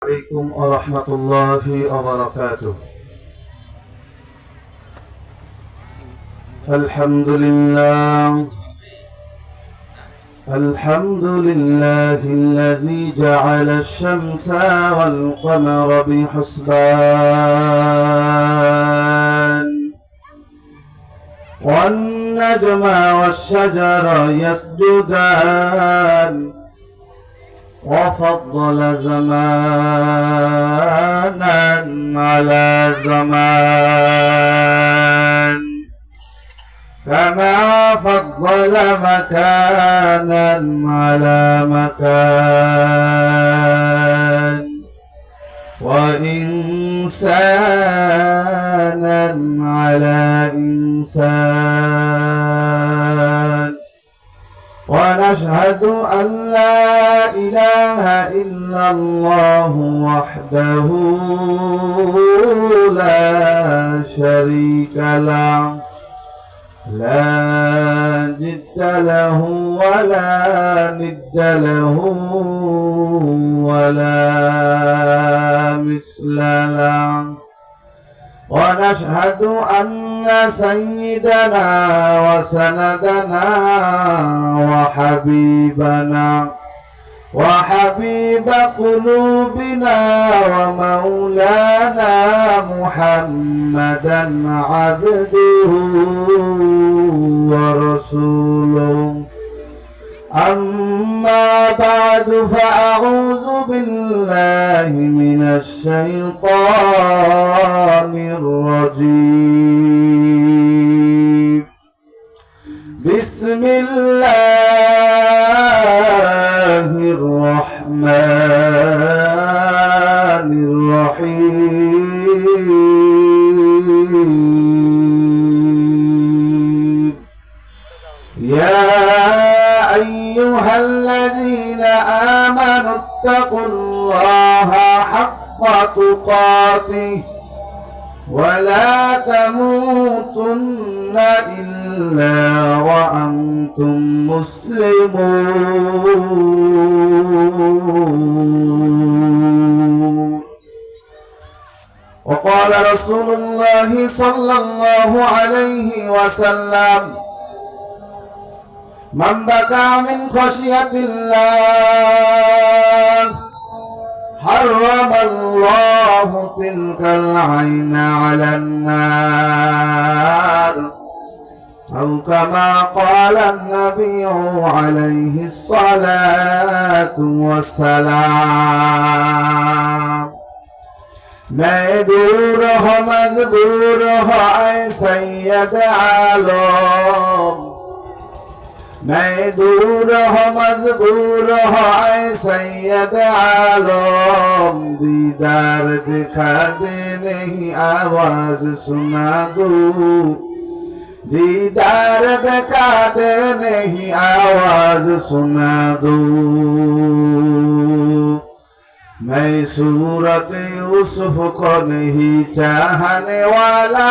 عليكم ورحمة الله وبركاته. الحمد لله الذي جعل الشمس والقمر بحسبان والنجم والشجر يسجدان وفضل زمانا على زمان كما فضل مكانا على مكان وإنسانا على إنسان ونشهد أن لا إله إلا الله وحده لا شريك له لا جد له ولا ند له ولا مثل له ونشهد أن سيدنا وسندنا وحبيب قلوبنا ومولانا محمدا عبده ورسوله أما بعد فأعوذ بالله من الشيطان الرجيم بسم الله الرحمن الرحيم يا أيها الذين آمنوا اتقوا الله حق تقاته ولا تموتن إلا وأنتم مسلمون وقال رسول الله صلى الله عليه وسلم من بكى من خشية الله حرم الله تلك العين على النار أو كما قال النبي عليه الصلاة والسلام मैं दूर हो मजबूर हो ऐ सैयद आलम मैं दूर हो मजबूर हो ऐ सैयद आलम दीदार दिखा दे नहीं आवाज सुना दो दीदार दिखा दे नहीं आवाज सुना दो मैं सूरत यूसुफ को नहीं चाहने वाला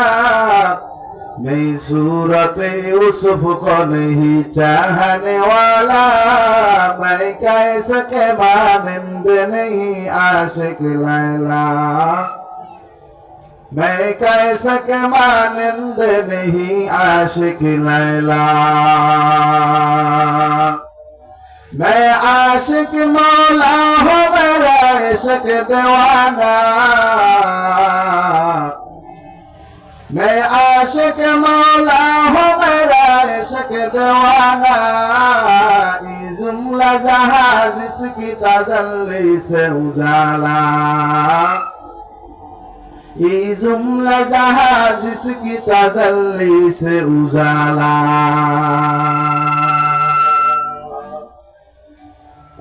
मैं सूरत यूसुफ को नहीं चाहने वाला मैं कैसे के मानिंद नहीं आशिक लैला मैं कैसे के मानिंद नहीं आशिक लैला मैं आशिक मौला हूँ मेरा इश्क दीवाना मैं आशिक मौला हूँ मेरा इश्क दीवाना ये जुमला जहाज इसकी तजल्ली से उजाला ये जुमला जहाज इसकी तजल्ली से उजाला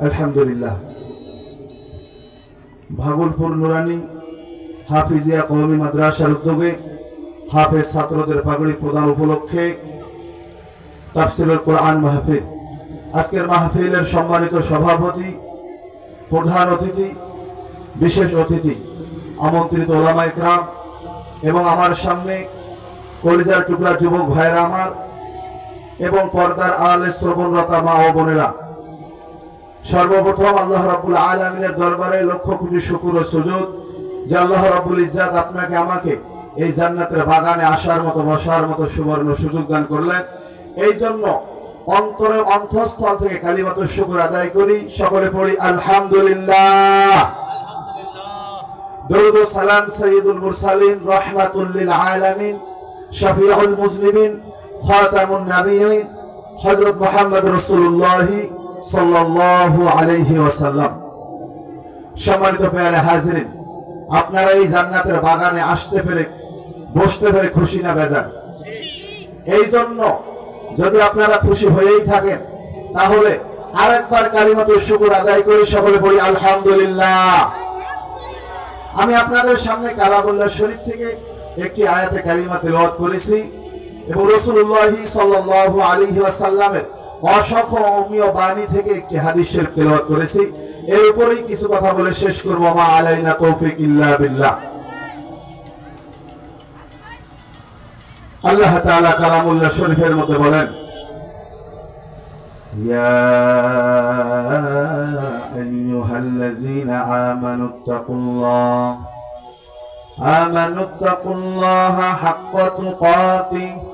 আলহামদুলিল্লাহ ভাগলপুর নুরানি হাফিজিয়া কওমি মাদ্রাসার উদ্যোগে হাফেজ ছাত্রদের পাগড়ি প্রদান উপলক্ষে তাফসীরুল কোরআন মাহফিল আজকের মাহফিলের সম্মানিত সভাপতি প্রধান অতিথি বিশেষ অতিথি আমন্ত্রিত ওলামা ইকরাম এবং আমার সামনে কলিজার টুকরা যুবক ভাইরা আমার এবং পর্দার আড়ালে শ্রবণরতা মা ও বোনেরা সর্বপ্রথম আল্লাহ রাব্বুল আলামিনের দরবারে লক্ষ কোটি শুকর ও সুজুদ যে আল্লাহ রাব্বুল ইজ্জাত আপনাকে আমাকে এই জান্নাতের বাগানে আসার মতো বসার মতো সুবর্ণ সুযোগ দান করলেন। এই জন্য অন্তরের অন্তঃস্থল থেকে কালিমাতুশ শুকর আদায় করি। সকলে পড়ি আলহামদুলিল্লাহ। দরুদ ও সালাম সাইয়্যিদুল মুরসালিন রাহমাতুল লিল আলামিন শাফিউল মুজনিবিন খাতামুন নাবিয়্যিন হযরত মুহাম্মদ রাসূলুল্লাহ সাল্লাল্লাহু আলাইহি ওয়াসাল্লাম। সম্মানিত প্রিয় হাজিরিন, আপনারা এই জান্নাতের বাগানে আসতে পেরে বসতে পেরে খুশি না বেজার? এই জন্য যদি আপনারা খুশি হয়েই থাকেন তাহলে আরেকবার কালিমাতুশ শুকর আদায় করে সকলে পড়ি আলহামদুলিল্লাহ। আমি আপনাদের সামনে কালামুল্লাহ শরীফ থেকে একটি আয়াতে কালিমা তেলাওয়াত করেছি এবং রাসূলুল্লাহ সাল্লাল্লাহু আলাইহি ওয়াসাল্লামের অসংখ্য অমীয় বাণী থেকে একটি হাদিস শরীফ তেলাওয়াত করেছি। এর উপরেই কিছু কথা বলে শেষ করব। মা আলাইনা তৌফিক ইল্লা বিল্লাহ। আল্লাহ তাআলা কালামুল্লাহ শরীফের মধ্যে বলেন, ইয়া আইয়ুহাল্লাযীনা আমানুত্তাকুল্লাহা হাক্কা তুকাতিহি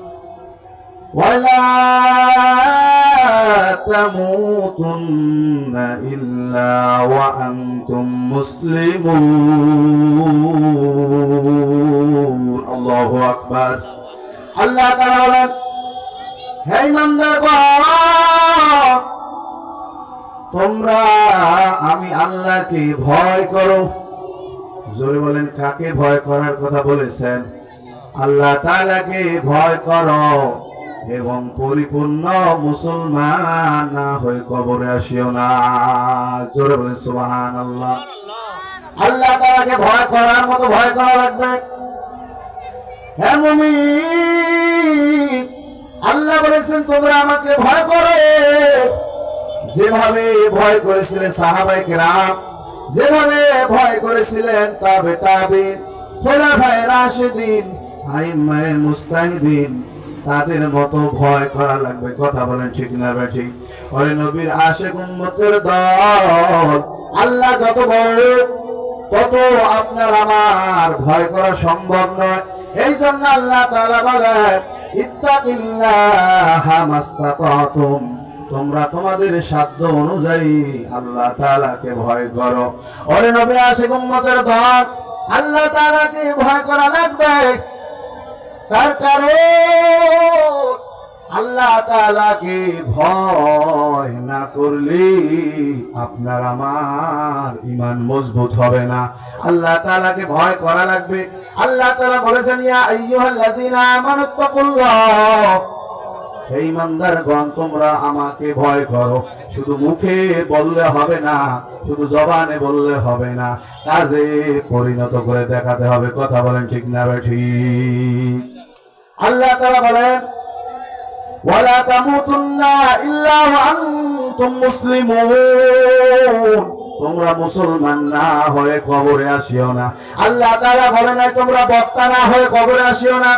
ওয়া লা তামুতুন্না ইল্লা ওয়া আনতুম মুসলিমুন। আল্লাহু আকবার। আল্লাহ তাআলা বলেন, হে ইমানদারগণ, তোমরা আমি আল্লাহকে ভয় করো। জোরে বলেন, কাকে ভয় করার কথা বলেছেন? আল্লাহ তাআলাকে ভয় করো এবং পরিপূর্ণ মুসলমান না হয়ে কবরে আসিও না। জোরে বলেন সুবহানাল্লাহ। আল্লাহ তাআলাকে ভয় করার মতো ভয় করা লাগবে। হে মুমিন, আল্লাহ বলেছেন তোমরা আমাকে ভয় করো, যেভাবে ভয় করেছিলেন সাহাবায়ে কেরাম, যেভাবে ভয় করেছিলেন তাবেঈন, খুলাফায়ে রাশিদিন, আইম্মায়ে মুজতাহিদিন, তাদের মতো ভয় করা লাগবে। কথা বলেন ঠিক না ঠিক? ওই নবীর আশিক উম্মতের দল আল্লাহ যত বড় তত আপনার আমার ভয় করা সম্ভব নয়। এই জন্য আল্লাহ তাআলা বলেন, ইত্তাকিল্লাহা মাসতাতাতুম, তোমরা তোমাদের সাধ্য অনুযায়ী আল্লাহ তাআলাকে ভয় করো। ওরে নবীর আশিক উম্মতের দল, আল্লাহ তাআলাকে ভয় করা লাগবে। তার কারণ আল্লাহ তাআলাকে ভয় না করলে আপনার আমার ঈমান মজবুত হবে না। আল্লাহ তাআলাকে ভয় করা লাগবে। আল্লাহ তাআলা বলেছেন, ইয়া আইয়ুহাল্লাযীনা আমানুত্তাকুল্লাহ, হে ঈমানদারগণ, তোমরা আমাকে ভয় করো। শুধু মুখে বললে হবে না, শুধু জবানে বললে হবে না, কাজে পরিণত করে দেখাতে হবে। কথা বলেন ঠিক না ঠিক? আল্লাহ তাআলা বলেন, ওয়ালা তামুতুন্না ইল্লা ওয়া আনতুম মুসলিমুন, তোমরা মুসলমান না হয়ে কবরে আসিও না। আল্লাহ তাআলা বলে নাই তোমরা বক্তা না হয়ে কবরে আসিও না।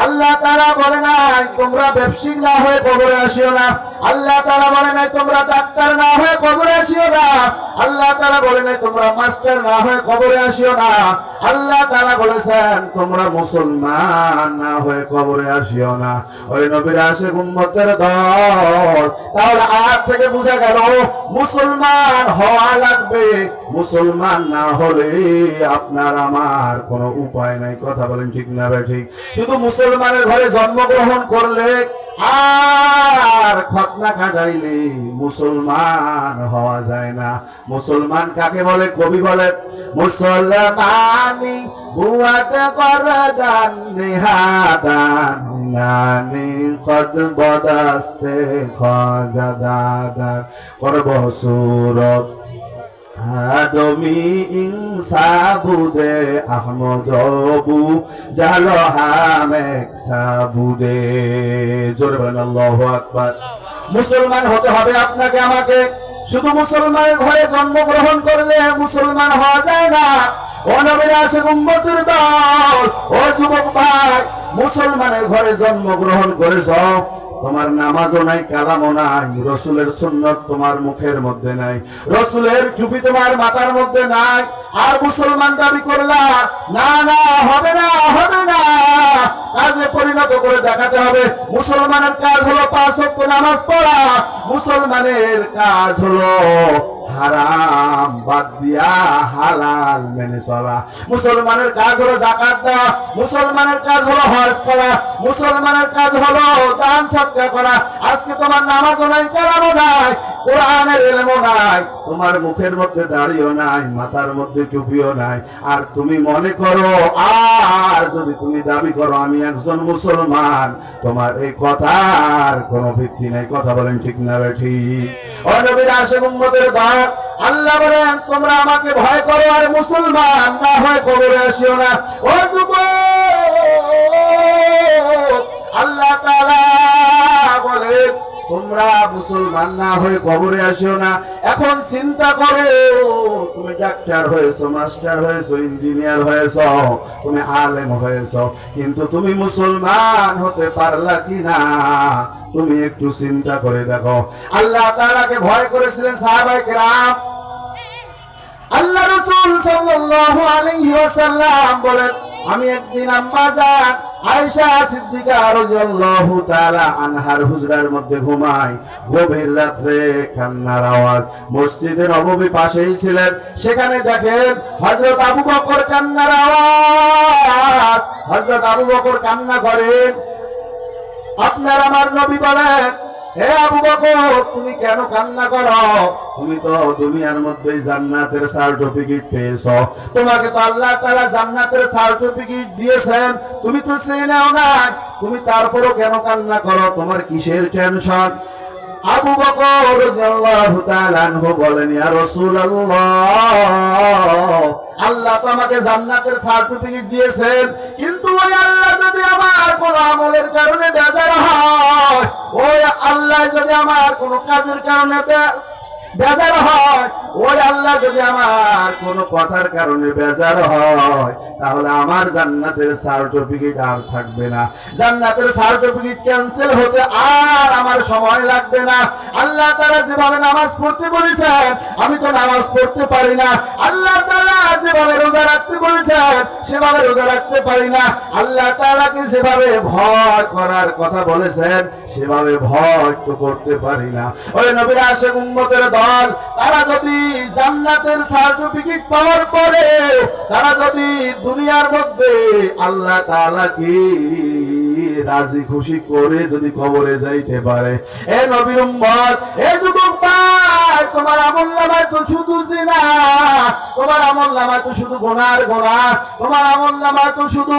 আল্লাহ তাআলা বলে নাই তোমরা ব্যবসায়ী না হয়ে কবরে আসিও না। আল্লাহ তাআলা বলে নাই তোমরা ডাক্তার না হয়ে কবরে আসিও না। আল্লাহ তাআলা বলে নাই তোমরা মাস্টার না হয়ে কবরে আসিও না। আল্লাহ তাআলা বলেছেন তোমরা মুসলমান না হয়ে কবরে আসিও না। ওই নবীর আশিক উম্মতের দল, তাহলে আয়াত থেকে বোঝা গেল মুসলমান হওয়া লাগবে। মুসলমান না হলে আপনার আমার কোনো উপায় নাই। কথা বলেন ঠিক না ঠিক? শুধু মুসলমানের ঘরে জন্মগ্রহণ করলে আর খতনা খাটাইলে মুসলমান হওয়া যায় না। মুসলমান কাকে বলে? কবি বলে, মুসলমানি বুয়াতে করদান নিহাদান নানি কদ বদাস্তে খাজাদাদার করব সুরত আদমি ইনসাবুদে আহমদবু জালো হামেক সাবুদে। জোরে বলেন আল্লাহু আকবার। মুসলমান হতে হবে আপনাকে আমাকে। শুধু মুসলমানের ঘরে জন্মগ্রহণ করলে মুসলমান হওয়া যায় না। ও নবীর আশিক উম্মতের দল, ও যুবক ভাই, মুসলমানের ঘরে জন্মগ্রহণ করেছ, তোমার নামাজও নাই, কালামও নাই, রসুলের সুন্নত তোমার মুখের মধ্যে নাই, রসুলের টুপি তোমার মাথার মধ্যে নাই, আর মুসলমান দাবি করলা, না না, হবে না, হবে না, কাজে পরিণত করে দেখাতে হবে। মুসলমানের কাজ হলো 5 ওয়াক্ত নামাজ পড়া, মুসলমানের কাজ হলো হারাম বাদ দিয়া হালাল মেনে চলা, মুসলমানের কাজ হলো যাকাত দেওয়া, মুসলমানের কাজ হলো হজ করা, মুসলমানের কাজ হলো দান সদকা করা। আজকে তোমার নামাজও নাই, কালামও নাই, কোরআনের ইলমও নাই, তোমার মুখের মধ্যে দাড়িও নাই, মাথার মধ্যে টুপিও নাই, আর তুমি মনে করো, আর যদি তুমি দাবি করো আমি একজন মুসলমান, তোমার এই কথার কোনো ভিত্তি নাই। কথা বলেন ঠিক না ঠিক? ও নবীর আশিক উম্মতের দল, আল্লাহ বলেন তোমরা আমাকে ভয় করো আর মুসলমান না হয় কবরে আসিও না। ও যুবক, আল্লাহ তাআলা বলেন তোমরা মুসলমান না হয়ে কবরে আসিও না। এখন চিন্তা করো, তুমি ডাক্তার হয়েছো, মাস্টার হয়েছো, ইঞ্জিনিয়ার হয়েছো, তুমি আলেম হয়েছো, কিন্তু তুমি মুসলমান হতে পারলা কিনা তুমি একটু চিন্তা করে দেখো। আল্লাহ তাআলাকে ভয় করেছিলেন সাহাবায়ে কেরাম। আল্লাহ রাসূল সাল্লাল্লাহু আলাইহি ওয়াসাল্লাম বলেন, আমি একদিন আম্মা জান আয়েশা সিদ্দিকা রাদিয়াল্লাহু তাআলা আনহার হুজরার মধ্যে ঘুমাই, গভীর রাতে কান্নার আওয়াজ, মসজিদের নববী পাশেই ছিলেন, সেখানে দেখেন হযরত আবু বকর কান্নার আওয়াজ, হযরত আবু বকর কান্না করেন। আপনার আমার নবী বলেন, হে আবু বকর তুমি কেন কান্না করো? তুমি তো দুনিয়ার মধ্যে জান্নাতের সার্টিফিকেট পেয়েছো, তোমাকে তো আল্লাহ তাআলা জান্নাতের সার্টিফিকেট দিয়েছেন, তুমি তো চেয়ে নাও না, তুমি তারপরও কেন কান্না করো? তোমার কিসের টেনশন? আবু বকর রাদিয়াল্লাহু তাআলা আনহু বলেন, ইয়া রাসূলুল্লাহ, আল্লাহ তো আমাকে জান্নাতের সার্টিফিকেট দিয়েছেন, কিন্তু ওই আল্লাহ যদি আমার কোন আমলের কারণে বেজার হয়, ওই আল্লাহ যদি আমার কোন কাজের কারণে বেজার হয়, ওই আল্লাহ যদি আমার কোন কথার কারণে বেজার হয়, তাহলে আমার জান্নাতের সার্টিফিকেট আর থাকবে না, জান্নাতের সার্টিফিকেট ক্যান্সেল হতে আর আমার সময় লাগবে না। আল্লাহ তাআলা যেভাবে নামাজ পড়তে বলেছেন আমি তো নামাজ পড়তে পারি না, আল্লাহ তাআলা যেভাবে রোজা রাখতে বলেছেন সেভাবে রোজা রাখতে পারি না, আল্লাহ তাআলাকে যেভাবে ভয় করার কথা বলেছেন সেভাবে ভয় তো করতে পারি না। ওই নবীর আশিক উম্মতের দল, তারা যদি জান্নাতের সার্টিফিকেট পাওয়ার পরে তারা যদি দুনিয়ার মধ্যে আল্লাহ তাআলা কি রাজি খুশি করে যদি কবরে যাইতে পারে, এ নবীর উম্মত, এ যুবক ভাই, তোমার আমলনামায় তো শুধু জিনা, তোমার আমলনামায় তো শুধু গুনার গোনা, তোমার আমলনামায় তো শুধু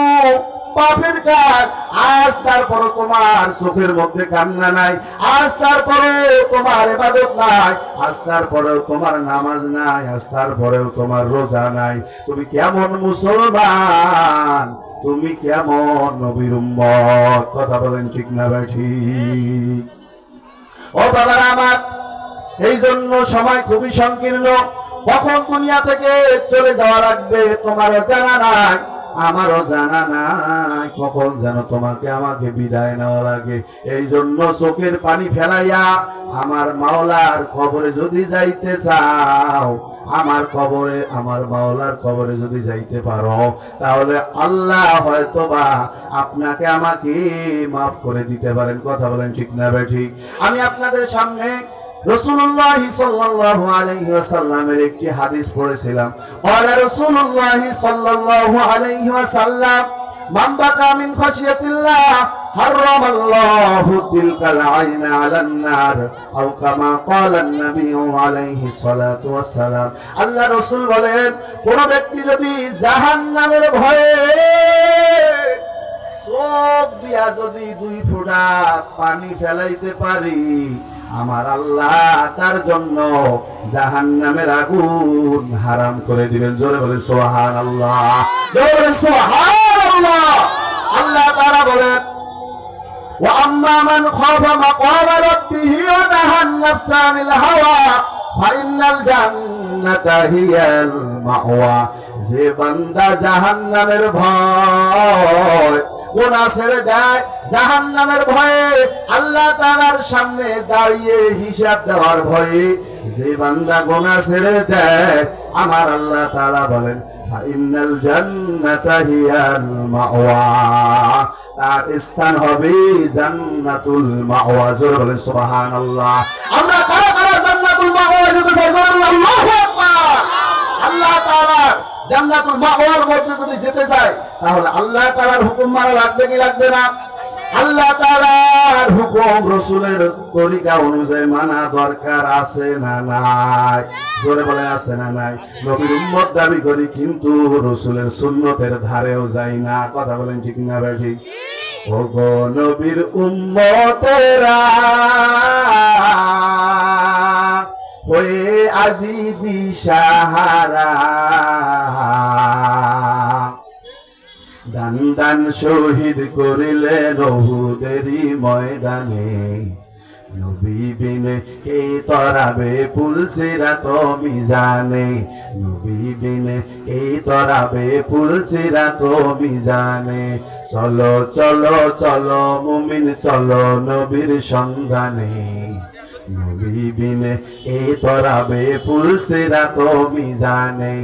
পাপের কাজ, আজ তারপরও তোমার চোখের মধ্যে কান্না নাই, আজ তারপরেও তোমার ইবাদত নাই, আজ তারপরেও তোমার নামাজ নাই, আজ তারপরেও তোমার রোজা নাই, তুমি কেমন মুসলমান, তুমি কেমন নবীর উম্মত? কথা বলেন ঠিক না ঠিক? ও বাবারা আমার, এই জন্য সময় খুবই সংকীর্ণ, কখন দুনিয়া থেকে চলে যাওয়া লাগবে তোমারও জানা নাই, আমারও জানা নাই, কখন যেন তোমাকে আমাকে বিদায় নেওয়া লাগে। এই জন্য চোখের পানি ফেলাইয়া আমার মাওলার কবরে যদি যাইতে চাও, আমার কবরে, আমার মাওলার কবরে যদি যাইতে পারো, তাহলে আল্লাহ হয়তোবা আপনাকে আমাকে মাফ করে দিতে পারেন। কথা বলেন ঠিক না ঠিক? আমি আপনাদের সামনে রাসূলুল্লাহ সাল্লাল্লাহু আলাইহি ওয়াসাল্লামের একটি হাদিস পড়েছিলাম। ক্বালা রাসূলুল্লাহ সাল্লাল্লাহু আলাইহি ওয়াসাল্লাম, মান বাকা মিন খাশিয়াতিল্লাহ হারামাল্লাহু তিলকাল আইনা আলান নার, আও কামা ক্বালা নবী আলাইহি সালাতু ওয়াসসালাম। আল্লাহ রাসূল বলেন, কোন ব্যক্তি যদি জাহান্নামের ভয়ে চোখ দিয়া যদি 2 ফোঁটা পানি ফেলাইতে পারি, আমার আল্লাহ তার জন্য জাহান্নামের আগুন হারাম করে দিবেন। জোরে বলে সুবহানাল্লাহ, জোরে বলে সুবহানাল্লাহ। আল্লাহ তাআলা বলেন, ওয়া আম্মা মান খাফা মাকাম রাব্বিহি ওয়া নাহান নাফসা আনিল হাওয়া ফাইনাল জান্নাতা হিয়াল মাওয়া। যে বান্দা জাহান্নামের ভয় গুনাহ ছেড়ে দেয়, জাহান্নামের ভয়ে, আল্লাহ তাআলার সামনে দাঁড়িয়ে হিসাব দেওয়ার ভয়ে যে বান্দা গুনাহ ছেড়ে দেয়, আমার আল্লাহ তাআলা বলেন ফাইনাল জান্নাতা হিয়াল মাওয়া, তার স্থান হবে জান্নাতুল মাওয়া। জোরে বলেন সুবহানাল্লাহ। আমরা কারা কারা জান্নাতুল মাওয়া যেতে চাই? জোরে বলেন আল্লাহু আকবার। আল্লাহ তাআলা জান্নাতুল মাওয়ার মধ্যে যদি যেতে চাই, তাহলে আল্লাহ তাআলার হুকুম মানা লাগবে কি লাগবে না? আল্লাহ তাআলার হুকুম রাসূলের তরিকা অনুযায়ী মানা দরকার আছে না নাই? জোরে বলে আছে না নাই? নবীর উম্মত দাবি করি, কিন্তু রাসূলের সুন্নতের ধারেও যাই না। কথা বলেন ঠিক না ভাই? ঠিক। ও গো নবীর উম্মতেরা হয়ে আজি দিশাহারা, দান দান শহীদ করিলে উহুদেরই ময়দানে, নবী বিনে কে তরাবে পুলসিরাত মিজানে, নবী বিনে কে তরাবে পুলসিরাত মিজানে। চলো চলো চলো মুমিন চলো নবীর সন্ধানে, নবী বিনে কে তরাবে পুলসিরাত মিজানে,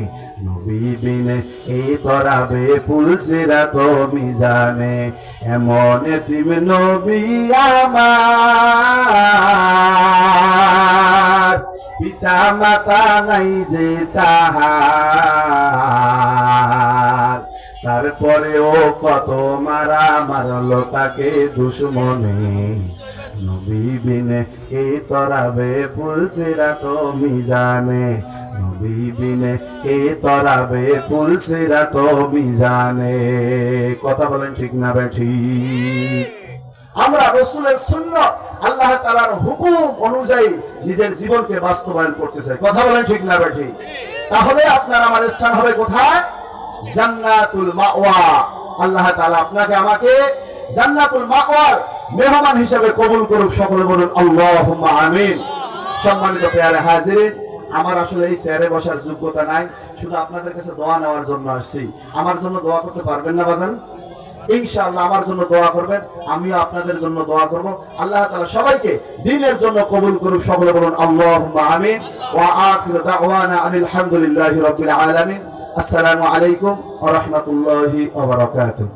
নবী বিনে কে তরাবে পুলসিরাত মিজানে। এমন এতিম নবী আমার, পিতা মাতা নাই যে তাহার, তারপরেও কত মারা মারলো তাকে দুশমনে, নবী বিনে কে তরাবে পুলসিরাত মিজানে, নবী বিনে কে তরাবে পুলসিরাত মিজানে। কথা বলেন ঠিক না ঠিক? আমরা রাসূলের সুন্নাত, আল্লাহ তাআলার হুকুম অনুযায়ী নিজের জীবনকে বাস্তবায়ন করতে চাই। কথা বলেন ঠিক না ঠিক? তাহলে আপনার আমার স্থান হবে কোথায়? জান্নাতুল মাওয়া। আল্লাহ তাআলা আপনাকে আমাকে জান্নাতুল মাওয়ার মেহমান হিসেবে কবুল করুক। সকলে বলুন আল্লাহুম্মা আমিন। সম্মানিত প্রিয় হাজিরিন, আমার আসলে এই চেয়ারে বসার যোগ্যতা নাই, শুধু আপনাদের কাছে দোয়া নেওয়ার জন্য আসছি। আমার জন্য দোয়া করতে পারবেন না বাজান? ইনশাআল্লাহ আমার জন্য দোয়া করবেন, আমিও আপনাদের জন্য দোয়া করব। আল্লাহ তাআলা সবাইকে দ্বীনের জন্য কবুল করুক। সকলে বলুন আল্লাহুম্মা আমিন। ওয়া আখিরু দাওয়ানা আনিল হামদুলিল্লাহি রাব্বিল আলামিন। আসসালামু আলাইকুম ওয়া রাহমাতুল্লাহি ওয়া বারাকাতুহু।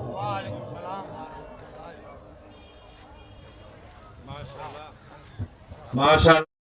মাশাআল্লাহ।